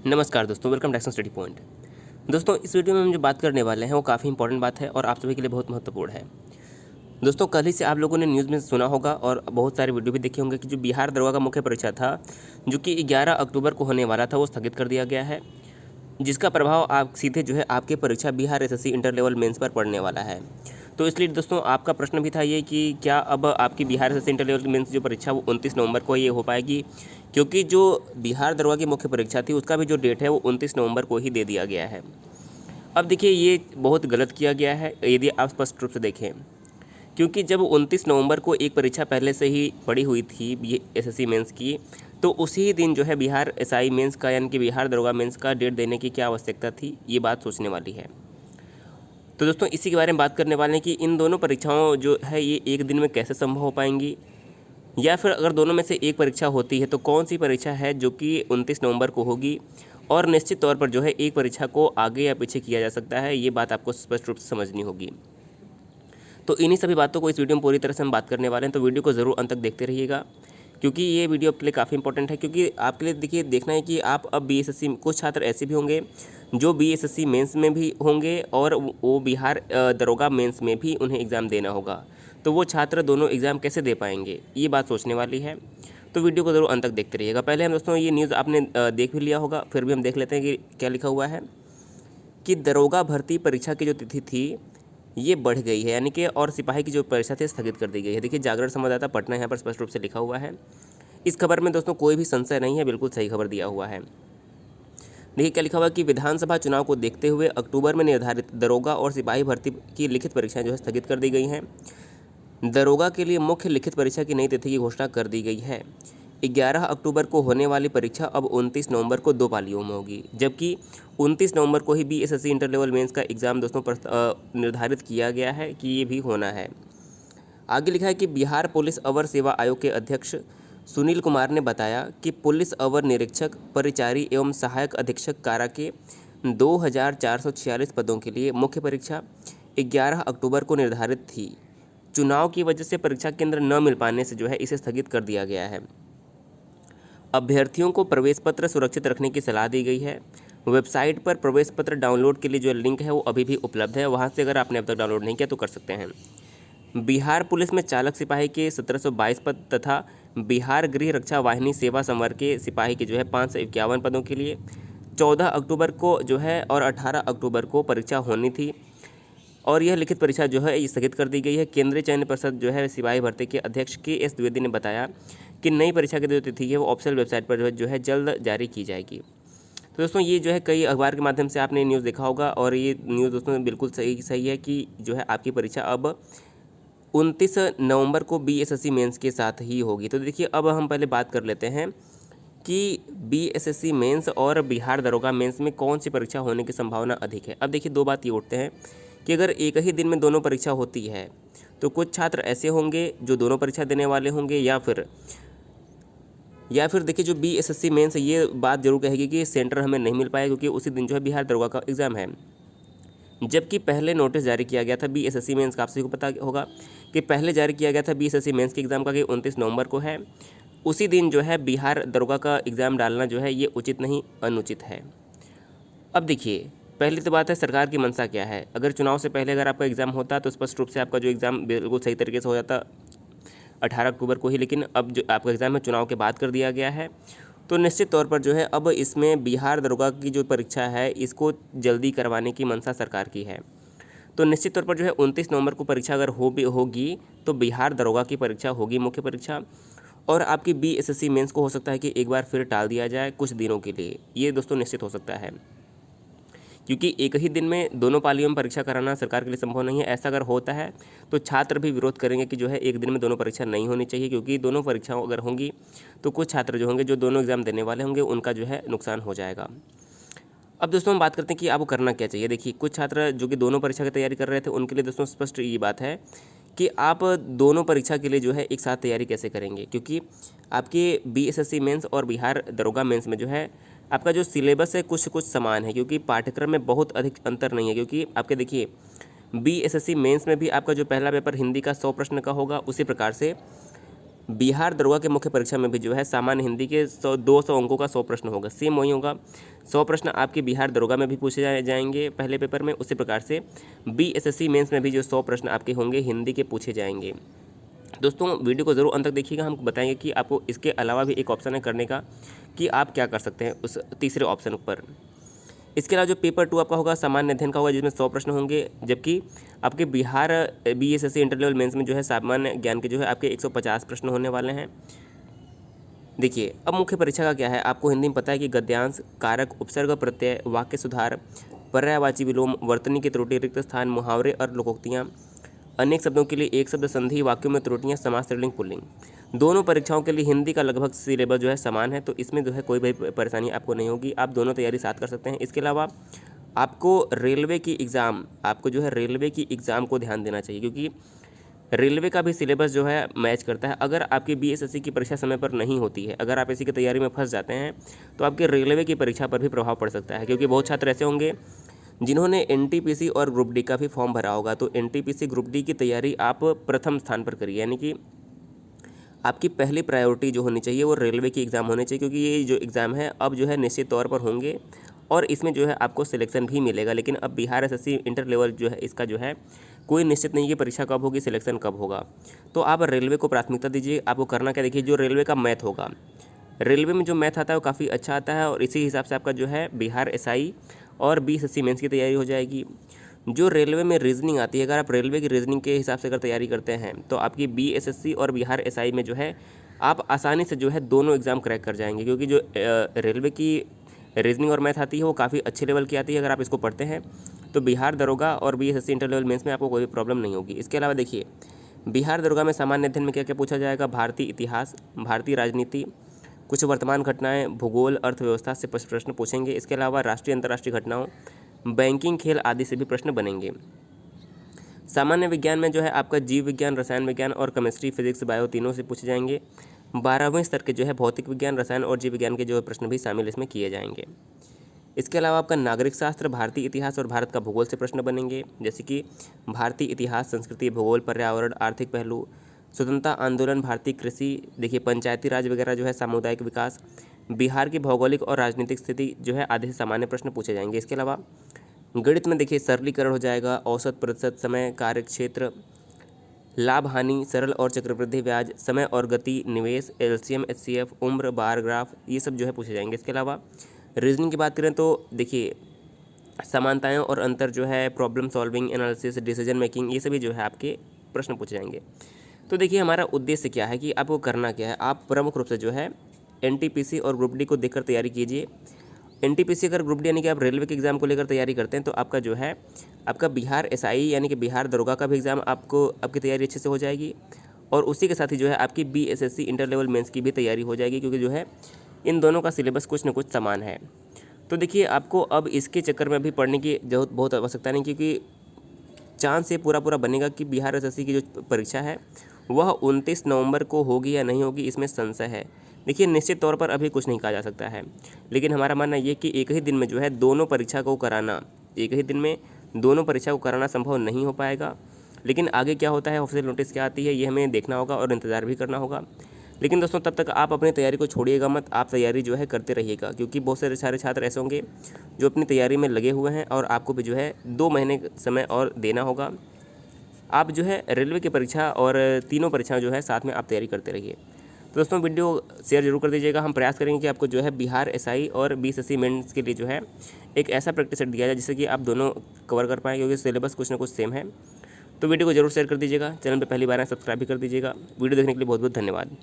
नमस्कार दोस्तों, welcome to study point. दोस्तों, इस वीडियो में हम जो बात करने वाले हैं वो काफ़ी इंपॉर्टेंट बात है और आप सभी के लिए बहुत महत्वपूर्ण है। दोस्तों, कल ही से आप लोगों ने न्यूज़ में सुना होगा और बहुत सारे वीडियो भी देखे होंगे कि जो बिहार दरोगा का मुख्य परीक्षा था, जो कि 11 अक्टूबर को होने वाला था, वो स्थगित कर दिया गया है, जिसका प्रभाव आप सीधे जो है आपके परीक्षा Bihar SSC inter level mains पर पड़ने वाला है। तो इसलिए दोस्तों, आपका प्रश्न भी था ये कि क्या अब आपकी Bihar SSC inter level mains जो परीक्षा वो 29 नवंबर को ये हो पाएगी, क्योंकि जो बिहार दरोगा की मुख्य परीक्षा थी उसका भी जो डेट है वो 29 नवंबर को ही दे दिया गया है। अब देखिए, ये बहुत गलत किया गया है यदि आप स्पष्ट रूप से देखें, क्योंकि जब 29 नवंबर को एक परीक्षा पहले से ही पड़ी हुई थी एसएससी मेंस की, तो उसी दिन जो है बिहार एसआई मेंस का यानी कि बिहार दरोगा मेंस का डेट देने की क्या आवश्यकता थी, ये बात सोचने वाली है। तो दोस्तों, इसी के बारे में बात करने वाले हैं कि इन दोनों परीक्षाओं जो है ये एक दिन में कैसे संभव हो पाएंगी, या फिर अगर दोनों में से एक परीक्षा होती है तो कौन सी परीक्षा है जो कि 29 नवंबर को होगी, और निश्चित तौर पर जो है एक परीक्षा को आगे या पीछे किया जा सकता है, ये बात आपको स्पष्ट रूप से समझनी होगी। तो इन्हीं सभी बातों को इस वीडियो में पूरी तरह से हम बात करने वाले हैं, तो वीडियो को ज़रूर अंत तक देखते रहिएगा, क्योंकि ये वीडियो आपके लिए काफ़ी इंपॉर्टेंट है। क्योंकि आपके लिए देखिए देखना है कि आप अब बीएसएससी, कुछ छात्र ऐसे भी होंगे जो बीएसएससी मेंस में भी होंगे और वो बिहार दरोगा मेंस में भी उन्हें एग्ज़ाम देना होगा, तो वो छात्र दोनों एग्ज़ाम कैसे दे पाएंगे, ये बात सोचने वाली है। तो वीडियो को ज़रूर अंत तक देखते रहिएगा। पहले हम दोस्तों ये न्यूज़ आपने देख भी लिया होगा, फिर भी हम देख लेते हैं कि क्या लिखा हुआ है कि दरोगा भर्ती परीक्षा की जो तिथि थी ये बढ़ गई है, यानी कि और सिपाही की जो परीक्षा थी स्थगित कर दी गई है। देखिए, जागरण संवाददाता पटना यहाँ पर स्पष्ट रूप से लिखा हुआ है। इस खबर में दोस्तों कोई भी संशय नहीं है, बिल्कुल सही खबर दिया हुआ है। देखिए क्या लिखा हुआ है कि विधानसभा चुनाव को देखते हुए अक्टूबर में निर्धारित दरोगा और सिपाही भर्ती की लिखित परीक्षाएं जो है स्थगित कर दी गई हैं। दरोगा के लिए मुख्य लिखित परीक्षा की नई तिथि की घोषणा कर दी गई है। 11 अक्टूबर को होने वाली परीक्षा अब 29 नवंबर को 2 पालियों में होगी, जबकि 29 नवंबर को ही बीएसएससी इंटर लेवल मेंस का एग्ज़ाम दोस्तों निर्धारित किया गया है कि ये भी होना है। आगे लिखा है कि बिहार पुलिस अवर सेवा आयोग के अध्यक्ष सुनील कुमार ने बताया कि पुलिस अवर निरीक्षक, परिचारी एवं सहायक अधीक्षक कारा के 2446 पदों के लिए मुख्य परीक्षा 11 अक्टूबर को निर्धारित थी। चुनाव की वजह से परीक्षा केंद्र न मिल पाने से जो है इसे स्थगित कर दिया गया है। अभ्यर्थियों को प्रवेश पत्र सुरक्षित रखने की सलाह दी गई है। वेबसाइट पर प्रवेश पत्र डाउनलोड के लिए जो लिंक है वो अभी भी उपलब्ध है, वहाँ से अगर आपने अब तक डाउनलोड नहीं किया तो कर सकते हैं। बिहार पुलिस में चालक सिपाही के 1722 पद तथा बिहार गृह रक्षा वाहिनी सेवा संवर्ग के सिपाही के जो है 551 पदों के लिए 14 अक्टूबर को जो है और 18 अक्टूबर को परीक्षा होनी थी, और यह लिखित परीक्षा जो है स्थगित कर दी गई है। केंद्रीय चयन परिषद जो है सिपाही भर्ती के अध्यक्ष KS द्विवेदी ने बताया कि नई परीक्षा की जो तिथि है वो ऑफिशियल वेबसाइट पर जो है जल्द जारी की जाएगी। तो दोस्तों, ये जो है कई अखबार के माध्यम से आपने न्यूज़ देखा होगा, और ये न्यूज़ दोस्तों बिल्कुल सही है कि जो है आपकी परीक्षा अब 29 नवंबर को बीएसएससी मेंस के साथ ही होगी। तो देखिए, अब हम पहले बात कर लेते हैं कि बीएसएससी मेंस और बिहार दरोगा मेंस में कौन सी परीक्षा होने की संभावना अधिक है। अब देखिए, दो बात ये उठते हैं कि अगर एक ही दिन में दोनों परीक्षा होती है तो कुछ छात्र ऐसे होंगे जो दोनों परीक्षा देने वाले होंगे, या फिर देखिए जो बीएसएससी मेंस ये बात जरूर कहेगी कि सेंटर हमें नहीं मिल पाएगा क्योंकि उसी दिन जो है बिहार दरोगा का एग्ज़ाम है। जबकि पहले नोटिस जारी किया गया था बीएसएससी मेंस का, आप सभी को पता होगा कि पहले जारी किया गया था बीएसएससी मेंस के एग्ज़ाम का कि 29 नवंबर को है। उसी दिन जो है बिहार दरोगा का एग्ज़ाम डालना जो है ये उचित नहीं, अनुचित है। अब देखिए, पहली तो बात है सरकार की मंशा क्या है। अगर चुनाव से पहले अगर आपका एग्ज़ाम होता तो स्पष्ट रूप से आपका जो एग्ज़ाम बिल्कुल सही तरीके से हो जाता 18 अक्टूबर को ही, लेकिन अब जो आपका एग्ज़ाम है चुनाव के बाद कर दिया गया है। तो निश्चित तौर पर जो है अब इसमें बिहार दरोगा की जो परीक्षा है इसको जल्दी करवाने की मंशा सरकार की है। तो निश्चित तौर पर जो है 29 नवंबर को परीक्षा अगर होगी तो बिहार दरोगा की परीक्षा होगी मुख्य परीक्षा, और आपकी बीएसएससी मेंस को हो सकता है कि एक बार फिर टाल दिया जाए कुछ दिनों के लिए। ये दोस्तों निश्चित हो सकता है, क्योंकि एक ही दिन में दोनों पालियों में परीक्षा कराना सरकार के लिए संभव नहीं है। ऐसा अगर होता है तो छात्र भी विरोध करेंगे कि जो है एक दिन में दोनों परीक्षा नहीं होनी चाहिए, क्योंकि दोनों परीक्षाओं अगर होंगी तो कुछ छात्र जो होंगे जो दोनों एग्ज़ाम देने वाले होंगे उनका जो है नुकसान हो जाएगा। अब दोस्तों हम बात करते हैं कि आपको करना क्या चाहिए। देखिए, कुछ छात्र जो कि दोनों परीक्षा की तैयारी कर रहे थे उनके लिए दोस्तों स्पष्ट ये बात है कि आप दोनों परीक्षा के लिए जो है एक साथ तैयारी कैसे करेंगे, क्योंकि आपके बीएसएससी मेंस और बिहार दरोगा मेंस में जो है आपका जो सिलेबस है कुछ समान है, क्योंकि पाठ्यक्रम में बहुत अधिक अंतर नहीं है। क्योंकि आपके देखिए बीएसएससी मेंस में भी आपका जो पहला पेपर हिंदी का 100 प्रश्न का होगा, उसी प्रकार से बिहार दरोगा के मुख्य परीक्षा में भी जो है सामान्य हिंदी के 200 अंकों का 100 प्रश्न होगा, सेम वही होगा। 100 प्रश्न आपके बिहार दरोगा में भी पूछे जाएंगे पहले पेपर में। उसी प्रकार से BSSC मेंस में भी जो 100 प्रश्न आपके होंगे हिंदी के पूछे जाएंगे। दोस्तों वीडियो को ज़रूर अंत तक देखिएगा, हम बताएंगे कि आपको इसके अलावा भी एक ऑप्शन है करने का कि आप क्या कर सकते हैं उस तीसरे ऑप्शन पर। इसके अलावा जो पेपर 2 आपका होगा सामान्य अध्ययन का होगा, जिसमें 100 प्रश्न होंगे, जबकि आपके Bihar BSSC inter level mains में जो है सामान्य ज्ञान के जो है आपके 150 प्रश्न होने वाले हैं। देखिए अब मुख्य परीक्षा का क्या है, आपको हिंदी में पता है कि गद्यांश, कारक, उपसर्ग, प्रत्यय, वाक्य सुधार, पर्यायवाची विलोम, वर्तनी की त्रुटि, रिक्त स्थान, मुहावरे और लोकोक्तियाँ, अनेक शब्दों के लिए एक शब्द संधि, वाक्यों में त्रुटियाँ, समास, स्त्रीलिंग, पुल्लिंग। दोनों परीक्षाओं के लिए हिंदी का लगभग सिलेबस जो है समान है, तो इसमें जो है कोई भी परेशानी आपको नहीं होगी, आप दोनों तैयारी साथ कर सकते हैं। इसके अलावा आपको रेलवे की एग्ज़ाम को ध्यान देना चाहिए, क्योंकि रेलवे का भी सिलेबस जो है मैच करता है। अगर आपकी BSSC की परीक्षा समय पर नहीं होती है, अगर आप इसी की तैयारी में फंस जाते हैं, तो आपके रेलवे की परीक्षा पर भी प्रभाव पड़ सकता है, क्योंकि बहुत छात्र ऐसे होंगे जिन्होंने NTPC और ग्रुप डी का भी फॉर्म भरा होगा। तो NTPC ग्रुप डी की तैयारी आप प्रथम स्थान पर करिए, यानी कि आपकी पहली प्रायोरिटी जो होनी चाहिए वो रेलवे की एग्ज़ाम होनी चाहिए, क्योंकि ये जो एग्ज़ाम है अब जो है निश्चित तौर पर होंगे और इसमें जो है आपको सिलेक्शन भी मिलेगा। लेकिन अब बिहार SSC इंटर लेवल जो है इसका जो है कोई निश्चित नहीं कि परीक्षा कब होगी, सिलेक्शन कब होगा। तो आप रेलवे को प्राथमिकता दीजिए। आपको करना क्या, देखिए जो रेलवे का मैथ होगा, रेलवे में जो मैथ आता है वो काफ़ी अच्छा आता है, और इसी हिसाब से आपका जो है बिहार SI और BSSC मेंस की तैयारी हो जाएगी। जो रेलवे में रीजनिंग आती है, अगर आप रेलवे की रीजनिंग के हिसाब से अगर तैयारी करते हैं तो आपकी BSSC और बिहार SI में जो है आप आसानी से जो है दोनों एग्ज़ाम क्रैक कर जाएंगे, क्योंकि जो रेलवे की रीजनिंग और मैथ आती है वो काफ़ी अच्छे लेवल की आती है। अगर आप इसको पढ़ते हैं तो बिहार दरोगा और BSSC इंटर लेवल मेंस में आपको कोई प्रॉब्लम नहीं होगी। इसके अलावा देखिए बिहार दरोगा में सामान्य अध्ययन में क्या क्या पूछा जाएगा, भारतीय इतिहास, भारतीय राजनीति, कुछ वर्तमान घटनाएं, भूगोल, अर्थव्यवस्था से प्रश्न पूछेंगे। इसके अलावा राष्ट्रीय अंतर्राष्ट्रीय घटनाओं, बैंकिंग, खेल आदि से भी प्रश्न बनेंगे। सामान्य विज्ञान में जो है आपका जीव विज्ञान, रसायन विज्ञान और केमिस्ट्री, फिजिक्स, बायो तीनों से पूछे जाएंगे। 12वें स्तर के जो है भौतिक विज्ञान, रसायन और जीव विज्ञान के जो प्रश्न भी शामिल इसमें किए जाएंगे। इसके अलावा आपका नागरिक शास्त्र, भारतीय इतिहास और भारत का भूगोल से प्रश्न बनेंगे, जैसे कि भारतीय इतिहास, संस्कृति, भूगोल, पर्यावरण, आर्थिक पहलू, स्वतंत्रता आंदोलन, भारतीय कृषि, देखिए पंचायती राज वगैरह जो है, सामुदायिक विकास, बिहार की भौगोलिक और राजनीतिक स्थिति जो है आधे से सामान्य प्रश्न पूछे जाएंगे। इसके अलावा गणित में देखिए सरलीकरण हो जाएगा, औसत, प्रतिशत, समय, कार्य क्षेत्र, लाभ हानि, सरल और चक्रवृद्धि ब्याज, समय और गति, निवेश, LCM, HCF, उम्र, बार ग्राफ, ये सब जो है पूछे जाएंगे। इसके अलावा रीजनिंग की बात करें तो देखिए समानताएं और अंतर जो है, problem solving, analysis, decision making, ये सभी जो है आपके प्रश्न पूछे जाएंगे। तो देखिए हमारा उद्देश्य क्या है कि आपको करना क्या है, आप प्रमुख रूप से जो है NTPC और ग्रुप डी को देखकर तैयारी कीजिए। NTPC अगर ग्रुप डी यानी कि आप रेलवे के एग्ज़ाम को लेकर तैयारी करते हैं तो आपका जो है आपका बिहार SI यानी कि बिहार दरोगा का भी एग्ज़ाम आपको आपकी तैयारी अच्छे से हो जाएगी, और उसी के साथ ही जो है आपकी BSSC इंटर लेवल मेंस की भी तैयारी हो जाएगी, क्योंकि जो है इन दोनों का सिलेबस कुछ न कुछ समान है। तो देखिए आपको अब इसके चक्कर में भी पढ़ने की जरूरत बहुत आवश्यकता नहीं, क्योंकि चांस ये पूरा बनेगा कि बिहार SSC की जो परीक्षा है वह 29 नवंबर को होगी या नहीं होगी, इसमें संशय है। देखिए निश्चित तौर पर अभी कुछ नहीं कहा जा सकता है, लेकिन हमारा मानना ये कि एक ही दिन में जो है दोनों परीक्षा को कराना संभव नहीं हो पाएगा। लेकिन आगे क्या होता है, ऑफिशियल नोटिस क्या आती है, ये हमें देखना होगा और इंतज़ार भी करना होगा। लेकिन दोस्तों तब तक आप अपनी तैयारी को छोड़िएगा मत, आप तैयारी जो है करते रहिएगा, क्योंकि बहुत सारे छात्र ऐसे होंगे जो अपनी तैयारी में लगे हुए हैं और आपको भी जो है 2 महीने समय और देना होगा। आप जो है रेलवे की परीक्षा और तीनों परीक्षाएं जो है साथ में आप तैयारी करते रहिए। तो दोस्तों वीडियो शेयर जरूर कर दीजिएगा। हम प्रयास करेंगे कि आपको जो है बिहार SI और BSSC मेंस के लिए जो है एक ऐसा प्रैक्टिस सेट दिया जाए जिससे कि आप दोनों कवर कर पाएँ, क्योंकि सिलेबस कुछ ना कुछ सेम है। तो वीडियो को जरूर शेयर कर दीजिएगा, चैनल पर पहली बार आए सब्सक्राइब भी कर दीजिएगा। वीडियो देखने के लिए बहुत बहुत धन्यवाद।